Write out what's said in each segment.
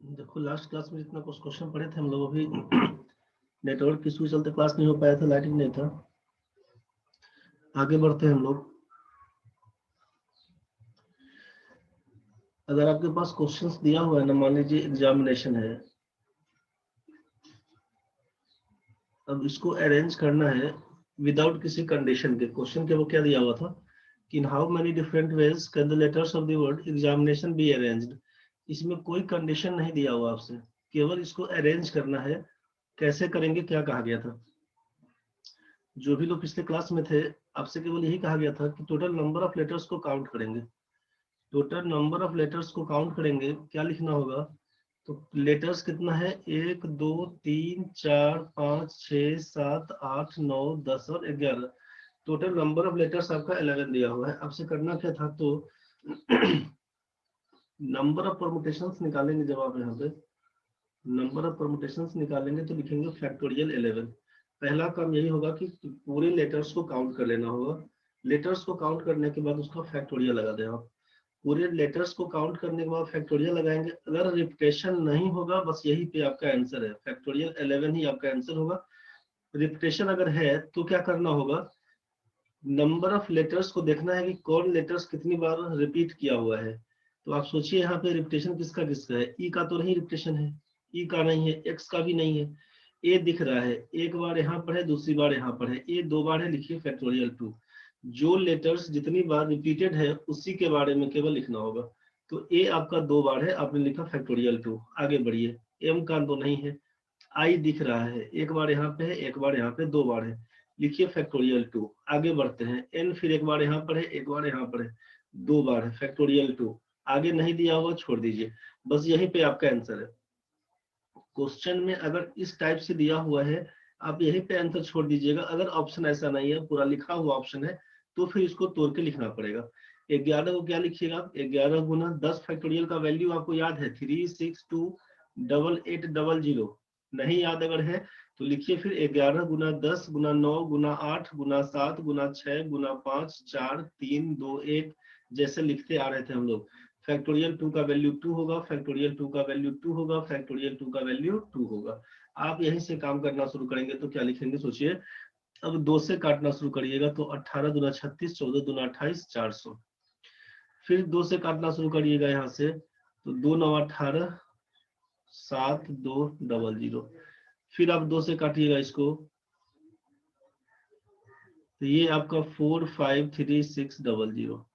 देखो last class में जितना कुछ क्वेश्चन पढ़े थे हम लोग, अभी नेटवर्क इशू के चलते क्लास नहीं हो पाया था, लाइटिंग नहीं था। आगे बढ़ते हैं हम लोग। अगर आपके पास क्वेश्चंस दिया हुआ है ना, मान लीजिए एग्जामिनेशन है, अब इसको अरेंज करना है विदाउट किसी कंडीशन के। क्वेश्चन के वो क्या दिया हुआ था कि इन how many different ways can the letters of the word examination be arranged. इसमें कोई कंडीशन नहीं दिया हुआ आपसे, केवल इसको अरेंज करना है। कैसे करेंगे, क्या कहा गया था? जो भी लोग पिछले क्लास में थे, आपसे केवल यही कहा गया था कि टोटल नंबर ऑफ लेटर्स को काउंट करेंगे। टोटल नंबर ऑफ लेटर्स को काउंट करेंगे, क्या लिखना होगा? तो लेटर्स कितना है? 1 2 3 4 5 6 7 8 9 10 और 11। टोटल नंबर ऑफ लेटर्स आपका 11 दिया हुआ है। आपसे करना क्या था, तो नंबर ऑफ परमुटेशंस निकालेंगे। जब आप यहाँ पे नंबर ऑफ परमुटेशंस निकालेंगे तो लिखेंगे फैक्टोरियल 11। पहला काम यही होगा कि पूरे लेटर्स को काउंट कर लेना होगा। लेटर्स को काउंट करने के बाद उसका फैक्टोरियल लगा दें आप। पूरे लेटर्स को काउंट करने के बाद फैक्टोरियल लगाएंगे। अगर रिपीटेशन नहीं होगा, बस यही पे आपका आंसर है, फैक्टोरियल 11 ही आपका आंसर होगा। रिपीटेशन अगर है तो क्या करना होगा, नंबर ऑफ लेटर्स को देखना है कि कौन लेटर्स कितनी बार रिपीट किया हुआ है। तो आप सोचिए यहाँ पे रिपीटेशन किसका किसका है? ई का तो नहीं रिपीटेशन है, ई का नहीं है, एक्स का भी नहीं है। ए दिख रहा है, एक बार यहाँ पर है, दूसरी बार यहाँ पर है, ए 2 बार है, लिखिए फैक्टोरियल 2। जो लेटर्स जितनी बार रिपीटेड है उसी के बारे में केवल लिखना होगा। तो ए आपका 2 बार है, आपने लिखा फैक्टोरियल 2। आगे बढ़िए। एम का तो नहीं है। आई दिख रहा है, एक बार यहाँ पे है, एक बार यहाँ पे, 2 बार है, लिखिए फैक्टोरियल 2। आगे बढ़ते हैं। एन फिर एक बार यहाँ पर है, एक बार यहाँ पर है, 2 बार है, फैक्टोरियल 2। आगे नहीं दिया हुआ छोड़ दीजिए, बस यहीं पे आपका आंसर है। क्वेश्चन में अगर इस टाइप से दिया हुआ है, आप यहीं पे आंसर छोड़ दीजिएगा। अगर ऑप्शन ऐसा नहीं है, पूरा लिखा हुआ ऑप्शन है, तो फिर इसको तोड़ के लिखना पड़ेगा। 11 को क्या लिखिएगा? 11 गुना 10 फैक्टोरियल का वैल्यू आपको याद है 3628800। नहीं याद अगर है तो लिखिए फिर 11 गुना 10 गुना 9 गुना 8 गुना 7 गुना 6 गुना 5 4 3 2 1, जैसे लिखते आ रहे थे हम लोग। फैक्टोरियल 2 का वैल्यू 2 होगा, फैक्टोरियल 2 का वैल्यू 2 होगा, फैक्टोरियल 2 का वैल्यू 2 होगा। आप यहीं से काम करना शुरू करेंगे तो क्या लिखेंगे, सोचिए। अब 2 से काटना शुरू करिएगा तो 18 दूना 36, 14 दूना 28, 400। फिर 2 से काटना शुरू करिएगा यहाँ से, तो 2 9 18, 7 2 0 0। फिर आप 2 से काटिएगा इसको, तो ये आपका 4 5 3 6 0 0।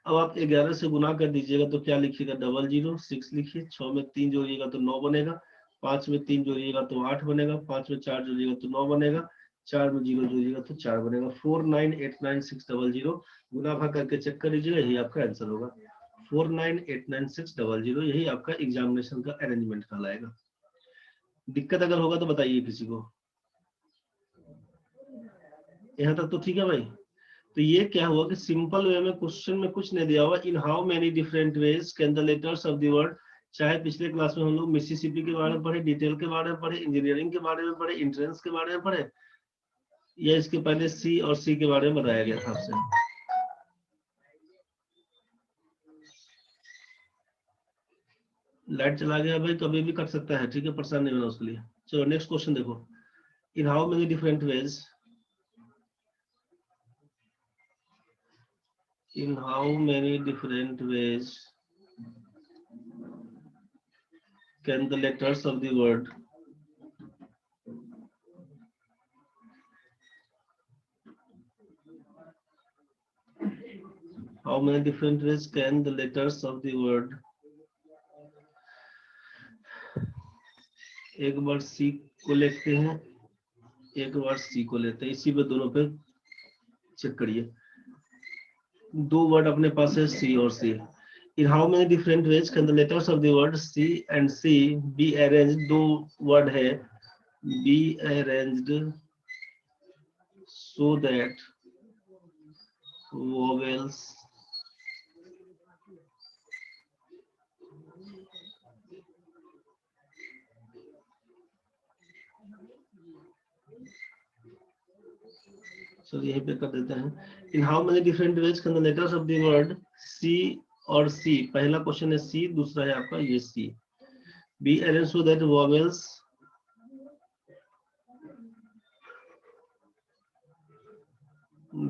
अब आप 11 से गुना कर दीजिएगा तो क्या लिखिएगा, 00 6 लिखिए। 6 में 3 जोड़िएगा तो 9 बनेगा, 5 में 3 जोड़िएगा तो 8 बनेगा, 5 में 4 जोड़िएगा तो 9 बनेगा, 4 में 0 जोड़िएगा तो 4 बनेगा। 4989600 गुना भाग करके चेक कर लीजिएगा, यही आपका आंसर होगा। 4989600 यही आपका एग्जामिनेशन का अरेंजमेंट कहलाएगा। दिक्कत अगर होगा तो बताइए किसी को। यहाँ तक तो ठीक है भाई। तो ये क्या हुआ कि सिंपल वे में क्वेश्चन में कुछ नहीं दिया हुआ। इन how many different ways can the letters of the word, चाहे पिछले क्लास में हम लोग मिसिसिपी के बारे में पढ़े, डिटेल के बारे में पढ़े, इंजीनियरिंग के बारे में पढ़े, एंट्रेंस के बारे में पढ़े, या इसके पहले सी और सी के बारे में बताया गया था आपसे। लाइट चला गया भाई, कभी भी कट सकता है, ठीक है, परेशान नहीं होना उसके लिए। चलो नेक्स्ट क्वेश्चन देखो। इन how many different veg, in how many different ways can the letters of the word how many different ways can the letters of the word, एक बार सी को लेते हैं, एक बार सी को लेते हैं, इसी पे दोनों पे चेक करिए। 2 वर्ड अपने पास है सी और सी। In how many different ways can the letters of the word C and C be arranged? 2 word है be arranged so that vowels चलो यहीं पे कर देते हैं। In how many different ways can the letters of the word C और C, पहला question है सी, दूसरा है आपका ये सी। be arranged so that vowels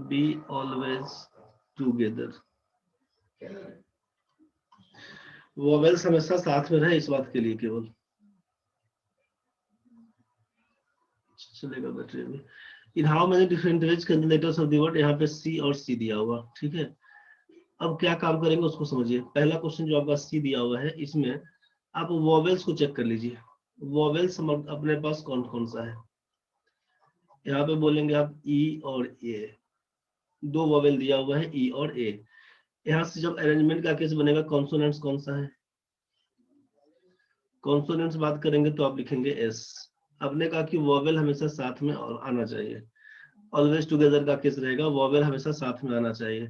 be always together. Vowels हमेशा साथ में रहे, इस बात के लिए केवल चलेगा बैटरी में। इन how many different ways can letters of the word, यहाँ पे सी और सी दिया हुआ, ठीक है। अब क्या काम करेंगे उसको समझिए। पहला क्वेश्चन जो आपका सी दिया हुआ है, इसमें आप वोवेल्स को चेक कर लीजिए। वोवेल्स अपने पास कौन कौन सा है। यहाँ पे बोलेंगे आप ई और ए, दो वोवेल दिया हुआ है ई और ए। यहाँ से जब अरेंजमेंट का केस बनेगा, कॉन्सोनेंट्स कौन सा है, कॉन्सोनेंट्स बात करेंगे तो आप लिखेंगे एस। आपने कहा कि वोवेल हमेशा साथ में और आना चाहिए, ऑलवेज टुगेदर का केस रहेगा, वोवेल हमेशा साथ में आना चाहिए।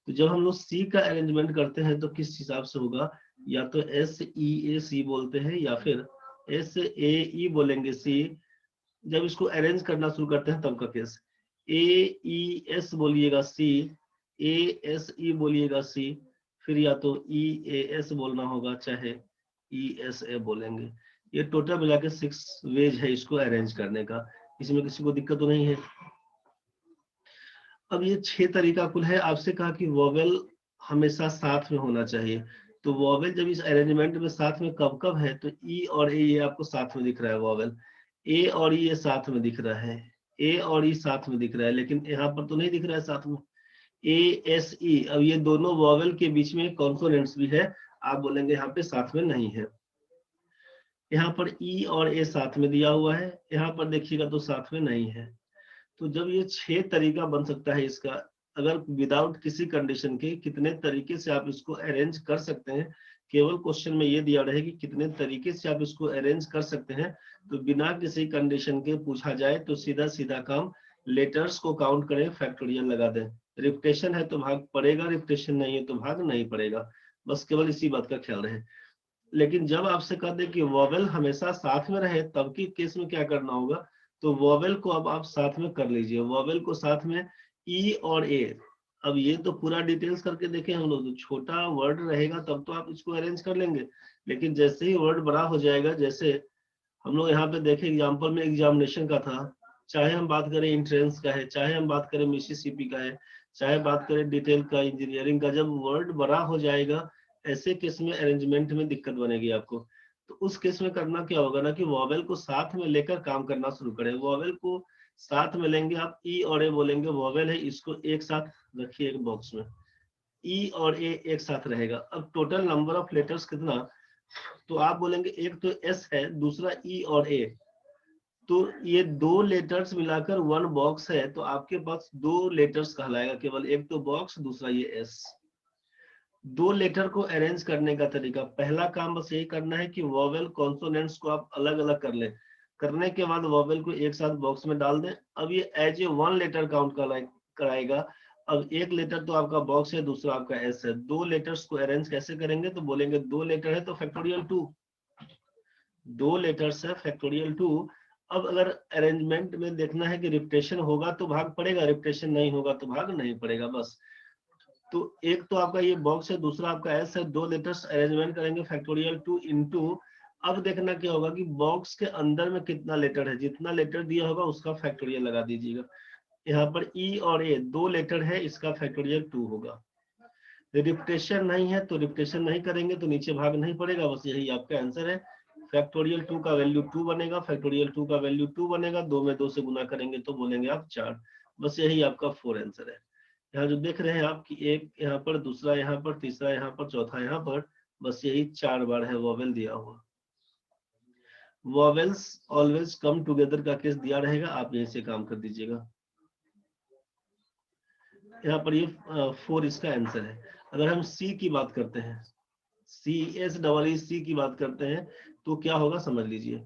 तो जब हम लोग सी का अरेंजमेंट करते हैं तो किस हिसाब से होगा, या तो एस ई ए सी बोलते हैं या फिर एस ए ई बोलेंगे सी। जब इसको अरेंज करना शुरू करते हैं तब का केस, ए ई एस बोलिएगा सी, ए एस ई बोलिएगा सी, फिर या तो ई ए एस बोलना होगा, चाहे ई एस ए बोलेंगे। ये टोटल मिला के 6 वेज है इसको अरेंज करने का, इसमें किसी को दिक्कत तो नहीं है। अब ये 6 तरीका कुल है। आपसे कहा कि वोवेल हमेशा साथ में होना चाहिए, तो वोवेल जब इस अरेंजमेंट में साथ में कब कब है, तो ई और ए ये आपको साथ में दिख रहा है, वोवेल ए और ई ये साथ में दिख रहा है, ए और ई साथ में दिख रहा है, लेकिन यहाँ पर तो नहीं दिख रहा है साथ में ए एस ई। अब ये दोनों वोवेल के बीच में कॉन्सोनेंट्स भी है, आप बोलेंगे यहाँ पे साथ में नहीं है। यहाँ पर ई और ए साथ में दिया हुआ है, यहाँ पर देखिएगा तो साथ में नहीं है। तो जब ये 6 तरीका बन सकता है इसका, अगर विदाउट किसी कंडीशन के कितने तरीके से आप इसको अरेंज कर सकते हैं, केवल क्वेश्चन में ये दिया रहे कि कितने तरीके से आप इसको अरेंज कर सकते हैं, तो बिना किसी कंडीशन के पूछा जाए तो सीधा सीधा काम, लेटर्स को काउंट करें, फैक्टोरियल लगा दें। रिपीटेशन है तो भाग पड़ेगा, रिपीटेशन नहीं है तो भाग नहीं पड़ेगा, बस केवल इसी बात का ख्याल रहे। लेकिन जब आपसे कह दे कि वोवेल हमेशा साथ में रहे, तब की केस में क्या करना होगा, तो वोवेल को अब आप साथ में कर लीजिए, वोवेल को साथ में ई और ए। अब ये तो पूरा डिटेल्स करके देखें हम लोग, तो छोटा वर्ड रहेगा तब तो आप इसको अरेंज कर लेंगे, लेकिन जैसे ही वर्ड बड़ा हो जाएगा, जैसे हम लोग यहाँ पे देखें एग्जाम्पल में एग्जामिनेशन का था, चाहे हम बात करें इंट्रेंस का है, चाहे हम बात करें मिसिसिपी का है, चाहे बात करें डिटेल का, इंजीनियरिंग का, जब वर्ड बड़ा हो जाएगा ऐसे केस में अरेंजमेंट में दिक्कत बनेगी आपको। तो उस केस में करना क्या होगा ना कि वोवेल को साथ में लेकर काम करना शुरू करें। वोवेल को साथ में लेंगे आप, ई और ए बोलेंगे, वोवेल है इसको एक साथ रखिए एक बॉक्स में, ई और ए एक साथ रहेगा। अब टोटल नंबर ऑफ लेटर्स कितना, तो आप बोलेंगे एक तो एस है, दूसरा ई और ए, तो ये 2 लेटर्स मिलाकर 1 बॉक्स है, तो आपके पास 2 लेटर्स कहलाएगा केवल, एक तो बॉक्स, दूसरा ये एस। 2 लेटर को अरेंज करने का तरीका, पहला काम बस यही करना है कि वोवेल कॉन्सोनेंट्स को आप अलग अलग कर लें, करने के बाद वोवेल को एक साथ बॉक्स में डाल दें। अब ये एज ए 1 लेटर काउंट कराएगा। अब एक लेटर तो आपका बॉक्स है, दूसरा आपका एस है, 2 लेटर्स को अरेंज कैसे करेंगे, तो बोलेंगे 2 लेटर है तो फैक्टोरियल 2, 2 लेटर्स है फैक्टोरियल 2। अब अगर अरेंजमेंट में देखना है कि रिपीटेशन होगा तो भाग पड़ेगा, रिपीटेशन नहीं होगा तो भाग नहीं पड़ेगा, बस। तो एक तो आपका ये बॉक्स है, दूसरा आपका एस है, 2 लेटर्स अरेंजमेंट करेंगे फैक्टोरियल 2 इनटू। अब देखना क्या होगा कि बॉक्स के अंदर में कितना लेटर है, जितना लेटर दिया होगा उसका फैक्टोरियल लगा दीजिएगा। यहाँ पर ई और ए 2 लेटर है, इसका फैक्टोरियल 2 होगा। रिपीटेशन नहीं है तो रिपीटेशन नहीं करेंगे तो नीचे भाग नहीं पड़ेगा, बस यही आपका आंसर है। फैक्टोरियल 2 का वैल्यू 2 बनेगा, फैक्टोरियल 2 का वैल्यू 2 बनेगा, 2 में 2 से गुना करेंगे तो बोलेंगे आप 4, बस यही आपका 4 आंसर है। यहाँ जो देख रहे हैं आप कि एक यहाँ पर, दूसरा यहाँ पर, तीसरा यहाँ पर, चौथा यहाँ पर, बस यही 4 बार है वोवेल दिया हुआ। वोवेल्स ऑलवेज कम टुगेदर का केस दिया रहेगा, आप यहीं से काम कर दीजिएगा। यहाँ पर ये 4 इसका आंसर है। अगर हम सी की बात करते हैं, सी एस डबल ई सी की बात करते हैं तो क्या होगा समझ लीजिए।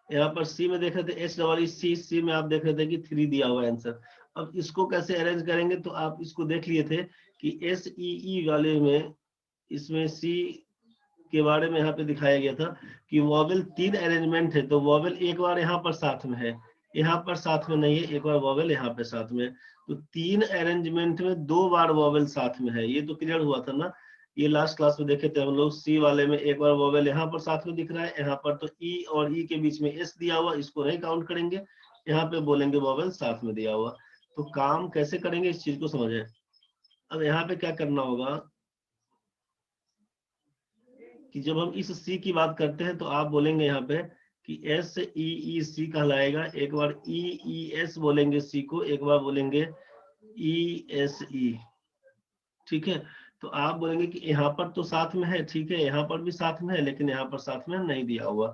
यहाँ पर सी में देख रहे थे एच डबल ई सी, सी में आप देख रहे थे कि 3 दिया हुआ आंसर। अब इसको कैसे अरेंज करेंगे, तो आप इसको देख लिए थे कि एस ई वाले में, इसमें सी के बारे में यहाँ पे दिखाया गया था कि वोवेल 3 अरेंजमेंट है, तो वोवेल एक बार यहाँ पर साथ में है, यहाँ पर साथ में नहीं है, एक बार वोवेल यहाँ पे साथ में है, तो 3 अरेंजमेंट में 2 बार वोवेल साथ में है, ये तो क्लियर हुआ था ना। ये लास्ट क्लास में देखे थे हम लोग, सी वाले में एक बार वॉवेल यहाँ पर साथ में दिख रहा है, यहाँ पर तो ई और ई के बीच में एस दिया हुआ, इसको नहीं काउंट करेंगे, यहाँ पे बोलेंगे वॉवेल साथ में दिया हुआ। तो काम कैसे करेंगे इस चीज को समझे। अब यहाँ पे क्या करना होगा कि जब हम इस सी की बात करते हैं तो आप बोलेंगे यहाँ पे कि एस ई ई सी कहलाएगा, एक बार ई ई एस बोलेंगे सी को, एक बार बोलेंगे ई एस ई, ठीक है। तो आप बोलेंगे कि यहाँ पर तो साथ में है, ठीक है, यहाँ पर भी साथ में है, लेकिन यहाँ पर साथ में नहीं दिया हुआ।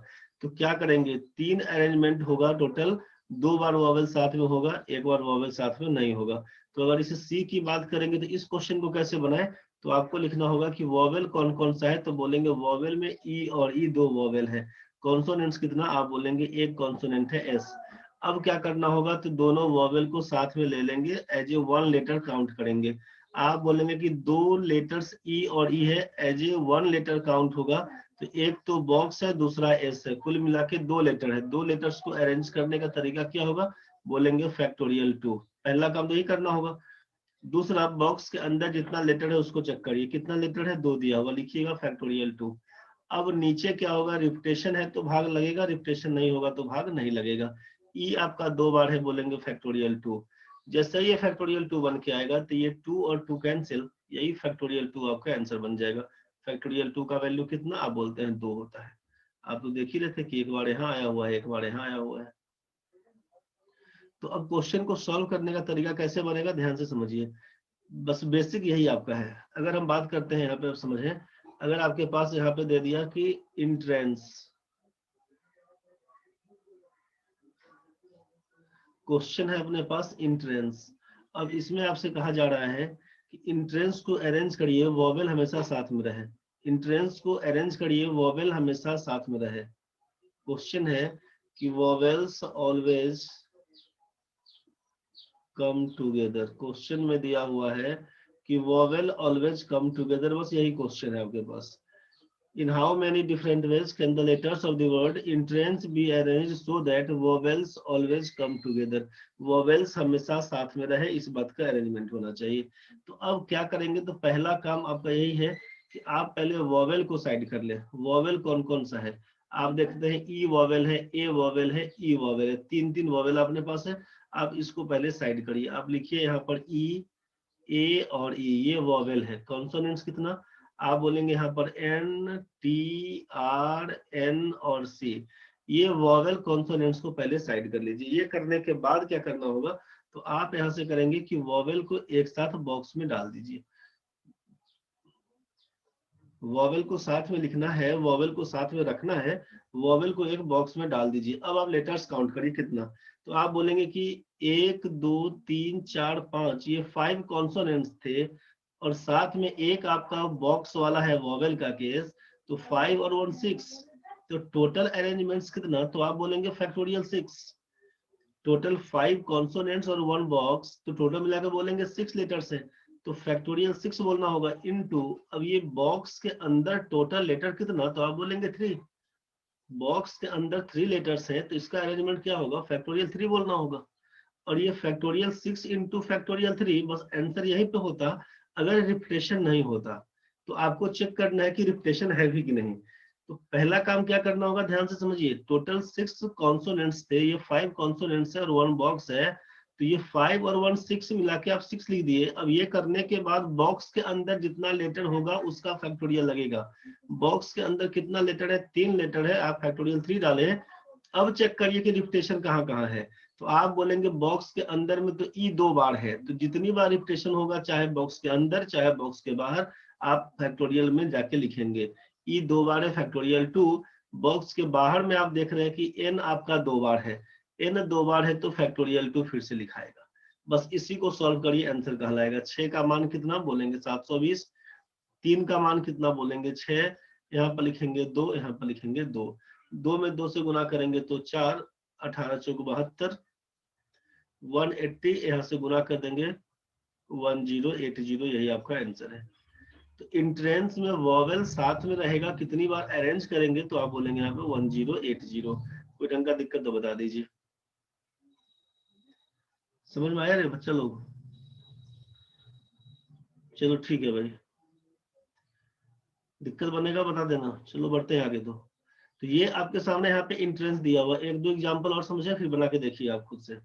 तो क्या करेंगे, 3 अरेंजमेंट होगा टोटल, 2 बार वॉवेल साथ में होगा, 1 बार वॉवेल साथ में नहीं होगा। तो अगर इसे सी की बात करेंगे तो इस क्वेश्चन को कैसे बनाए, तो आपको लिखना होगा कि वॉवेल कौन कौन सा है, तो बोलेंगे वॉवेल में ई और ई 2 वॉवेल है। कॉन्सोनेंट्स कितना, आप बोलेंगे एक कॉन्सोनेंट है एस। अब क्या करना होगा, तो दोनों वॉवेल को साथ में ले लेंगे, एज ए 1 लेटर काउंट करेंगे। आप बोलेंगे कि 2 लेटर्स ई और ई है, एज ए 1 लेटर काउंट होगा, तो एक तो बॉक्स है, दूसरा एस है, कुल मिला के 2 लेटर है। 2 लेटर्स को अरेंज करने का तरीका क्या होगा, बोलेंगे फैक्टोरियल 2। पहला काम तो यही करना होगा। दूसरा, बॉक्स के अंदर जितना लेटर है उसको चेक करिए, कितना लेटर है, 2 दिया हुआ, लिखिएगा फैक्टोरियल 2। अब नीचे क्या होगा, रिपीटेशन है तो भाग लगेगा, रिपीटेशन नहीं होगा तो भाग नहीं लगेगा। ई आपका 2 बार है, बोलेंगे फैक्टोरियल 2। जैसे ही ये फैक्टोरियल 2 बन के आएगा तो ये 2 और 2 कैंसिल, यही फैक्टोरियल 2 आपका आंसर बन जाएगा। फैक्टोरियल 2 का वैल्यू कितना, आप बोलते हैं 2 होता है। आप तो देख ही रहे थे कि एक बार यहाँ आया हुआ है, एक बार यहाँ आया हुआ है। तो अब क्वेश्चन को सॉल्व करने का तरीका कैसे बनेगा, ध्यान से समझिए, बस बेसिक यही आपका है। अगर हम बात करते हैं यहाँ पे, समझे, अगर आपके पास यहाँ पे दे दिया कि इंट्रेंस, क्वेश्चन है अपने पास इंट्रेंस। अब इसमें आपसे कहा जा रहा है कि इंट्रेंस को अरेंज करिए, वॉवेल हमेशा साथ में रहे। इंट्रेंस को अरेंज करिए, वॉवेल हमेशा साथ में रहे। क्वेश्चन है कि vowels always come together. Question में दिया हुआ है कि वॉवेल ऑलवेज कम टुगेदर, बस यही क्वेश्चन है आपके पास। In how many different ways can the letters of the word entrance be arranged so that vowels always come together? Vowels हमेशा साथ में रहे, इस बात का अरेंजमेंट होना चाहिए। तो अब क्या करेंगे, तो पहला काम आपका यही है कि आप पहले वॉवेल को साइड कर ले। वॉवेल कौन कौन सा है, आप देखते हैं ई वॉवेल है, ए वॉवेल है, ई वॉवेल है, 3 वॉवेल अपने पास है। आप इसको पहले साइड करिए, आप लिखिए यहाँ पर ई, ए और ई, ये वॉवेल है। कॉन्सोनेंट्स कितना, आप बोलेंगे यहाँ पर एन, टी, आर, एन और सी, ये वॉवेल कॉन्सोनेंट्स को पहले साइड कर लीजिए। ये करने के बाद क्या करना होगा, तो आप यहाँ से करेंगे कि वॉवेल को एक साथ बॉक्स में डाल दीजिए। वॉवेल को साथ में लिखना है, वॉवेल को साथ में रखना है, वॉवेल को एक बॉक्स में डाल दीजिए। अब आप लेटर्स काउंट करिए कितना, तो आप बोलेंगे कि 1 2 3 4 5, ये 5 कॉन्सोनेंट्स थे, और साथ में एक आपका बॉक्स वाला है वॉवेल का केस, तो 5 और 1 6, तो टोटल अरेंजमेंट्स कितना, तो आप बोलेंगे फैक्टोरियल 6। टोटल 5 कॉन्सोनेंट्स और 1 बॉक्स, तो टोटल मिलाकर बोलेंगे 6 लेटर्स है, तो फैक्टोरियल 6 बोलना होगा इनटू, अब ये बॉक्स के अंदर टोटल लेटर कितना, तो आप बोलेंगे 3। बॉक्स के अंदर 3 लेटर्स है, तो इसका अरेंजमेंट क्या होगा, फैक्टोरियल 3 बोलना होगा। और ये फैक्टोरियल 6 इंटू फैक्टोरियल 3, बस आंसर यही पे होता अगर रिपीटेशन नहीं होता। तो आपको चेक करना है कि रिपीटेशन है भी कि नहीं। तो पहला काम क्या करना होगा, ध्यान से समझिए, टोटल 6 कॉन्सोनेंट्स थे, ये 5 कॉन्सोनेंट्स है और 1 बॉक्स है, तो ये 5 और 1 6 मिला के आप 6 लिख दिए। अब ये करने के बाद बॉक्स के अंदर जितना लेटर होगा उसका फैक्टोरियल लगेगा। बॉक्स के अंदर कितना लेटर है, 3 लेटर है, आप फैक्टोरियल 3 डाले। अब चेक करिए कि रिपीटेशन कहाँ कहाँ है, तो आप बोलेंगे बॉक्स के अंदर में तो ई 2 बार है, तो जितनी बार रिपीटेशन होगा, चाहे बॉक्स के अंदर चाहे बॉक्स के बाहर, आप फैक्टोरियल में जाके लिखेंगे। ई 2 बार है फैक्टोरियल 2, बॉक्स के बाहर में आप देख रहे हैं कि एन आपका 2 बार है, एन 2 बार है तो फैक्टोरियल 2 फिर से लिखाएगा। बस इसी को सॉल्व करिए, आंसर कहलाएगा। 6 का मान कितना, बोलेंगे 720। 3 का मान कितना, बोलेंगे 6, यहाँ पर लिखेंगे 2, यहाँ पर लिखेंगे 2। 2 में 2 से गुना करेंगे तो 4, 18 चौक 72, 180 यहाँ से गुना कर देंगे 1080, यही आपका आंसर है। तो इंट्रेंस में वॉवेल साथ में रहेगा, कितनी बार अरेंज करेंगे, तो आप बोलेंगे यहाँ पे 1080। कोई ढंग का दिक्कत तो बता दीजिए। समझ में आया रे बच्चा लोग, चलो ठीक है भाई। दिक्कत बनेगा बता देना। चलो बढ़ते हैं आगे। तो ये आपके सामने यहाँ पे इंट्रेंस दिया हुआ, एक दो एग्जांपल और समझे फिर बना के देखिए आप खुद से।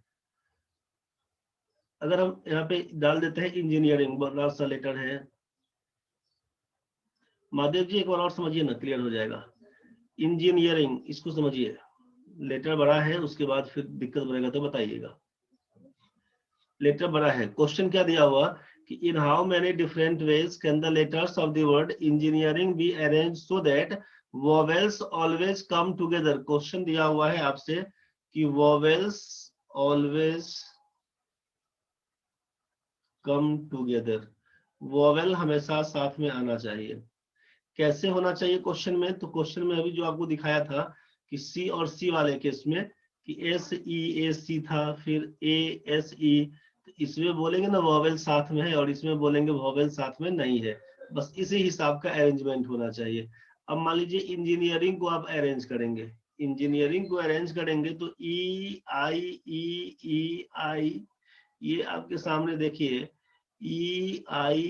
अगर हम यहाँ पे डाल देते हैं इंजीनियरिंग, बड़ा सा लेटर है। महादेव जी एक बार और समझिए ना, क्लियर हो जाएगा। इंजीनियरिंग, इसको समझिए, लेटर बड़ा है, उसके बाद फिर दिक्कत बनेगा तो बताइएगा। लेटर बड़ा है, क्वेश्चन क्या दिया हुआ कि इन how many different ways can the letters of the word engineering be arrange so that vowels always come together. Question दिया हुआ है आपसे कि vowels always come together, vowel हमेशा साथ में आना चाहिए। कैसे होना चाहिए क्वेश्चन में? तो क्वेश्चन में अभी जो आपको दिखाया था कि सी और सी वाले केस में कि एस ई ए सी था, फिर ए एस ई, तो इसमें बोलेंगे ना वोवेल साथ में है, और इसमें बोलेंगे वोवेल साथ में नहीं है। बस इसी हिसाब का अरेंजमेंट होना चाहिए। अब मान लीजिए इंजीनियरिंग को आप अरेंज करेंगे, इंजीनियरिंग को अरेंज करेंगे तो ई आई, ये आपके सामने देखिए ई आई,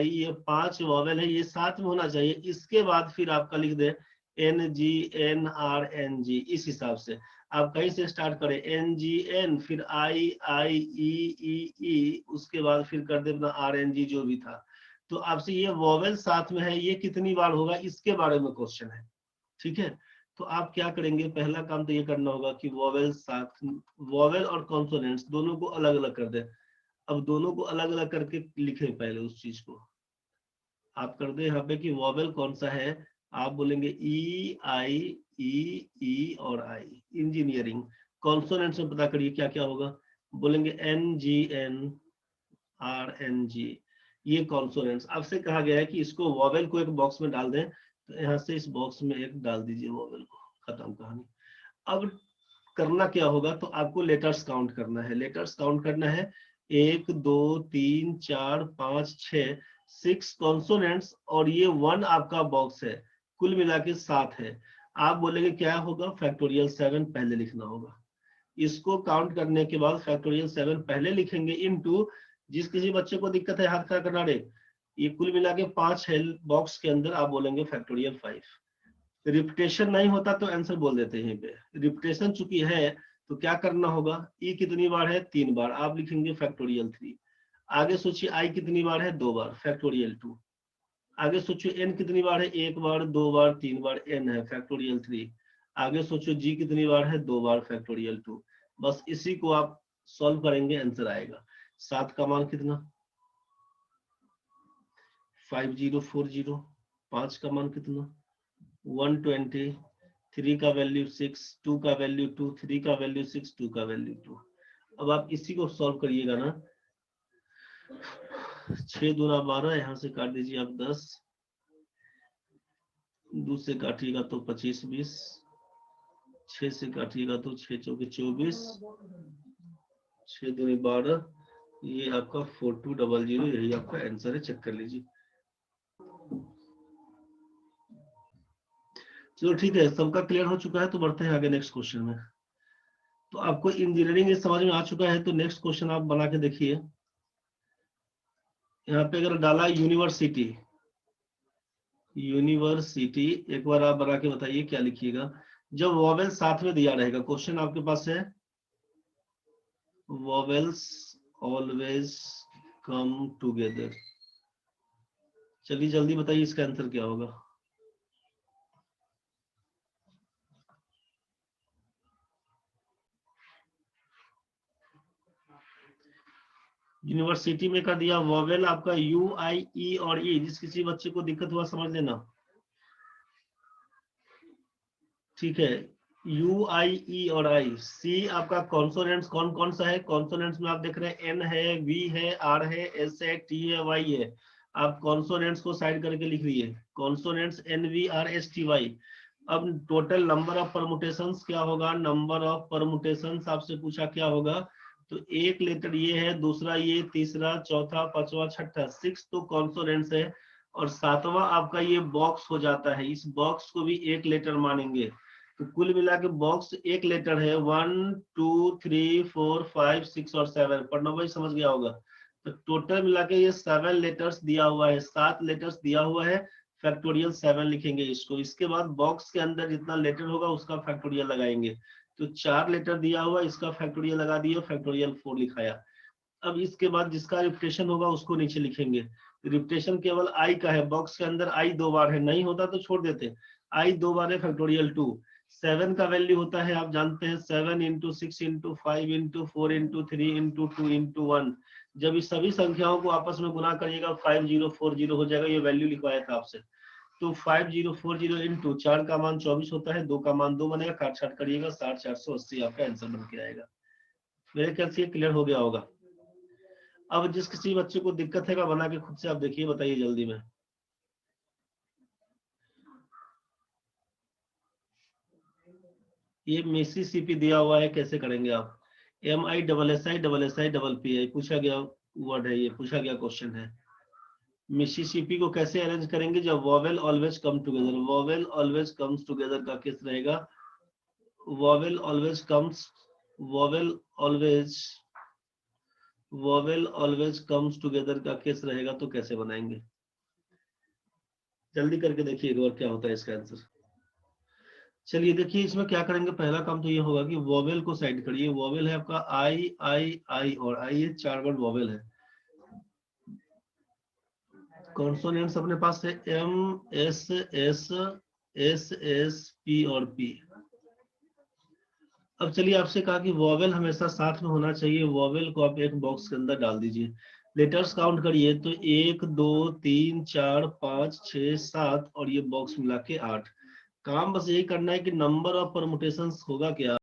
ये 5 वॉवेल है, ये साथ में होना चाहिए। इसके बाद फिर आपका लिख दे N G N R N G. इस हिसाब से आप कहीं से स्टार्ट करें, एन जी एन, फिर आई ई, उसके बाद फिर कर दे अपना आर एन जी जो भी था। तो आपसे ये वॉवेल साथ में है, ये कितनी बार होगा इसके बारे में क्वेश्चन है। ठीक है, तो आप क्या करेंगे, पहला काम तो ये करना होगा कि वॉवेल साथ, वॉवेल और कॉन्सोनेंट्स दोनों को अलग अलग कर दे। अब दोनों को अलग अलग करके लिखें पहले उस चीज को। आप कर दे यहाँ पे कि वॉवेल कौन सा है, आप बोलेंगे ई ई और आई, इंजीनियरिंग। कॉन्सोनेंट्स में पता करिए क्या क्या होगा, बोलेंगे N G N R N G, ये कॉन्सोनेंट्स। आपसे कहा गया है कि इसको वॉवेल को एक बॉक्स में डाल दें, तो यहाँ से इस बॉक्स में एक डाल दीजिए वॉवेल को, खत्म कहानी। अब करना क्या होगा, तो आपको लेटर्स काउंट करना है, लेटर्स काउंट करना है 1 2 3 4 5 6, 6 कॉन्सोनेंट्स और ये 1 आपका बॉक्स है, कुल मिला के 7 है। आप बोलेंगे क्या होगा, फैक्टोरियल 7 पहले लिखना होगा। इसको काउंट करने के बाद फैक्टोरियल 7 पहले लिखेंगे इनटू, जिस किसी बच्चे को दिक्कत है हाथ खड़ा करना रे, ये कुल मिला के 5 है बॉक्स के अंदर, आप बोलेंगे फैक्टोरियल 5। रिपीटेशन नहीं होता तो आंसर बोल देते हैं, यहीं पे रिपीटेशन चुकी है तो क्या करना होगा, ई कितनी बार है 3 बार, आप लिखेंगे फैक्टोरियल 3। आगे सोचिए आई कितनी बार है 2 बार, फैक्टोरियल 2। आगे सोचिए एन कितनी बार है 1 बार 2 बार 3 बार, एन है फैक्टोरियल 3। आगे सोचो जी कितनी बार है 2 बार, फैक्टोरियल 2। बस इसी को आप सॉल्व करेंगे, आंसर आएगा। 7 का मान कितना 5040, 5 का मान कितना 120, 3 का वैल्यू 6, 2 का वैल्यू 2, 3 का वैल्यू 6, 2 का वैल्यू 2। अब आप इसी को सॉल्व करिएगा ना, 6 दूना 12, यहाँ से काट दीजिए आप 10, 2 से काटिएगा तो 25 20, 6 से काटिएगा तो 6 चौके 24, 6 दूनी 12, ये आपका 4200, यही आपका आंसर है, चेक कर लीजिए। चलो ठीक है, सबका क्लियर हो चुका है, तो बढ़ते हैं आगे नेक्स्ट क्वेश्चन में। तो आपको इंजीनियरिंग समझ में आ चुका है, तो नेक्स्ट क्वेश्चन आप बना के देखिए। यहाँ पे अगर डाला यूनिवर्सिटी, यूनिवर्सिटी, एक बार आप बना के बताइए क्या लिखिएगा। जब वॉवेल साथ में दिया रहेगा, क्वेश्चन आपके पास है वॉवेल्स ऑलवेज कम टुगेदर। चलिए जल्दी बताइए इसका आंसर क्या होगा। यूनिवर्सिटी में कर दिया, वॉवेल आपका यू आई ई और ई, जिस किसी बच्चे को दिक्कत हुआ समझ लेना। ठीक है, यू आई ई और आई। सी आपका कॉन्सोनेंट्स कौन कौन सा है, कॉन्सोनेंट्स में आप देख रहे हैं एन है, वी है, आर है, एस है, टी है, वाई है। आप कॉन्सोनेंट्स को साइड करके लिख लीजिए, consonants N V R S T Y. अब टोटल नंबर ऑफ परमुटेशंस क्या होगा, नंबर ऑफ परमुटेशंस आपसे पूछा क्या होगा, तो एक लेटर ये है, दूसरा ये, तीसरा, चौथा, पांचवा, छठा, 6 तो कॉन्सोनेंट्स है, और 7वां आपका ये बॉक्स हो जाता है। इस बॉक्स को भी एक लेटर मानेंगे, तो कुल मिला के बॉक्स एक लेटर है, 1 2 3 4 5 6 और 7। पढ़ना भाई समझ गया होगा। तो टोटल मिला के ये 7 लेटर्स दिया हुआ है, 7 लेटर्स दिया हुआ है। फैक्टोरियल 7 लिखेंगे इसको। इसके बाद बॉक्स के अंदर जितना लेटर होगा उसका फैक्टोरियल लगाएंगे। तो 4 लेटर दिया हुआ, इसका फैक्टोरियल लगा दिया, फैक्टोरियल 4 लिखाया। अब इसके बाद जिसका रिपीटेशन होगा उसको नीचे लिखेंगे। रिपीटेशन केवल आई का है, बॉक्स के अंदर आई 2 बार है, नहीं होता तो छोड़ देते। आई 2 बार है, फैक्टोरियल 2। 7 का वैल्यू होता है, आप जानते हैं, 7 × 6 × 5 × 4 × 3 × 2 × 1। जब इस सभी संख्याओं को आपस में गुना करिएगा 5040 हो जाएगा। ये वैल्यू लिखवाया था आपसे। तो 5040 × 4 का मान 24 होता है, 2 का मान 2 बनेगा, काट छाट करिएगा, 60 480 आपका आंसर बन के आएगा। मेरे ख्याल से ये क्लियर हो गया होगा। अब जिस किसी बच्चे को दिक्कत है बना के खुद से आप देखिए, बताइए जल्दी में। ये मिसिसिपी दिया हुआ है, कैसे करेंगे आप? MISSI पूछा गया वर्ड है, ये पूछा गया क्वेश्चन है। मिसिसिपी को कैसे अरेंज करेंगे? जब vowel always come together, vowel always comes together का किस रहेगा? Vowel always comes, vowel always comes together का केस रहेगा। तो कैसे बनाएंगे? जल्दी करके देखिए एक बार क्या होता है इसका आंसर। चलिए देखिए, इसमें क्या करेंगे, पहला काम तो ये होगा कि वॉवेल को साइड करिए। वॉवेल है आपका आई आई आई और आई, ये 4 वर्ड वॉवेल है। कॉन्सोनेंट्स अपने पास है M, S, S, P और P। अब चलिए, आपसे कहा कि वॉवेल हमेशा साथ में होना चाहिए, वॉवेल को आप एक बॉक्स के अंदर डाल दीजिए। लेटर्स काउंट करिए तो 1 2 3 4 5 6 7 और ये बॉक्स मिला के 8। काम बस यही करना है कि नंबर ऑफ परमुटेशंस होगा क्या।